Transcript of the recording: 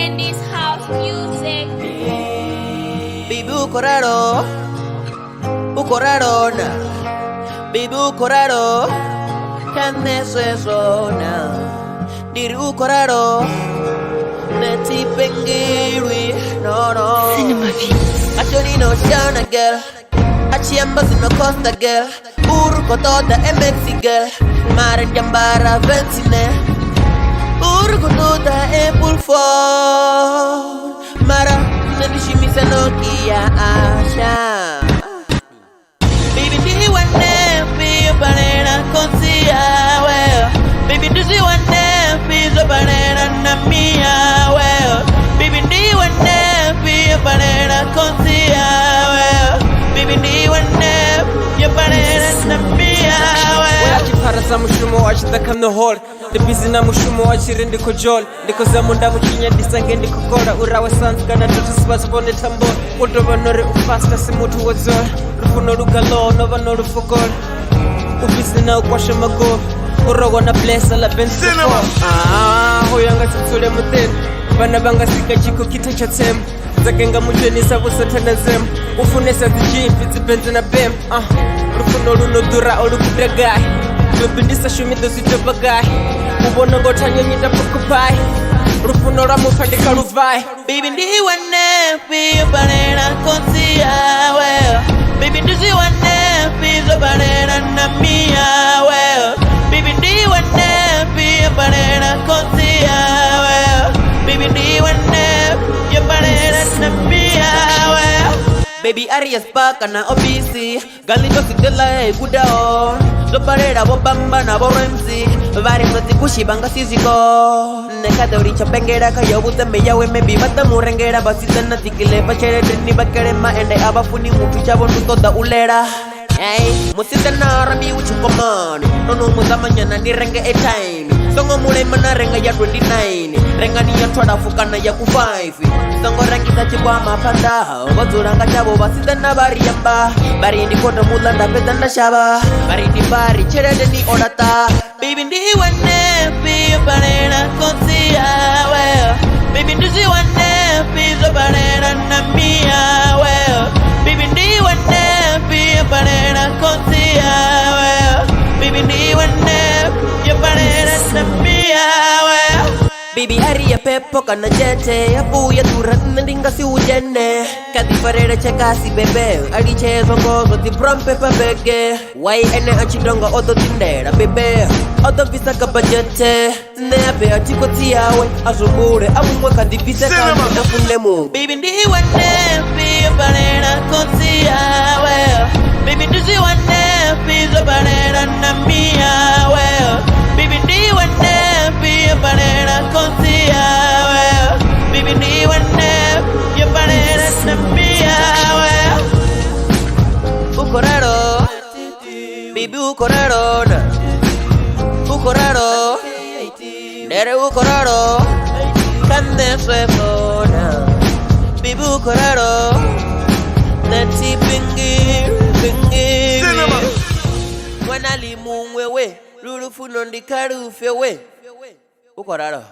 and this house music. Baby, uko raro na. Baby, uko raro. Can eso na. Diri uko raro. Neti pengirwi. No. Cinema Beats. Achoni no shana girl. Achiambas no costa girl. Urko toda MX girl. Maren jambara ventine. Urko toda apple phone. Mara nandishimisa Nokia Asha. Baby, do you want to be a banana consia? Well, baby, do you want to be a banana namia? Well, baby, do you want to be a banana consia? Well, baby, do you want to be a banana namia? Well, Parasa mushumo wachita kamno hall the bizina mushumo wachire ndiko jol ndiko zamunda mukinya disange ndiko kora urawe sans kana tutuspas bonde tambo utobanore ufasta simutu wazor rufuno rugalo no banoro fokol ubizina ukwasha mago urawa na blessa la benzo hoyanga tsule muten bana banga sika chiko kitacha tem zagenga mujeni sabo satana zem ufunesa zijimpi zibenze na bem rufuno runo dura olukudragai Bindisa shumi dosi jobagai Ubono gota nyonyita pukupai Rufuno ramu pandika ruvai baby, do you want to be a banana consia? Well, baby, do you want to be a banana namia? Well, baby, do you want to be a banana consia? Well, baby, do you want to be a banana namia? Well, baby, Arias Park na obisi Galito sitela gudao Zoparera bobamba na boremzi Vari mnoti kushibanga siziko Nekada uricha pengera kaya ubutambe yawe Maybe bata murengera basita na tikile Pachere drini bakere maende abafuni mutu chabo nutoda ulera Hey, musita na rami uchukomani Nono muzamanyana ni renge a time Songo mule mana renga ya 29 Renga ni ya twada fukana ya ku5 Songo rengi tachi kwa mapanda Wazuranga chabo basita na bari yamba Bari ni koto mulanda petanda shaba Bari ni bari cherede ni odata Baby, do you want to be a banana consia? Well, baby, do you want to be a banana namia? Well, baby, do you want to be a banana consia? Well, baby, do you want to be a banana namia? Well, baby, Aria Peppo kana jete Abuya turat nandinga si ujene Kati parere chekasi bebe Aliche zongo ti prompe pa bege Wai ene achidonga odo tindera bebe Odo visa kabajete Nebe achiko tiawe Asumure amumwe kadipise kama nafunemu Baby, do you want to be a banana consia? Well, baby, do you want to be a banana namia? Well, baby, do you want to be a banana consia? Well, baby, do you want to be a banana namia? Well, uko raro baby, uko raro na uko raro nere uko raro kande swefo na baby, uko raro neti pingi Wana limu wewe Lulu funo ndikaru fewe Uko raro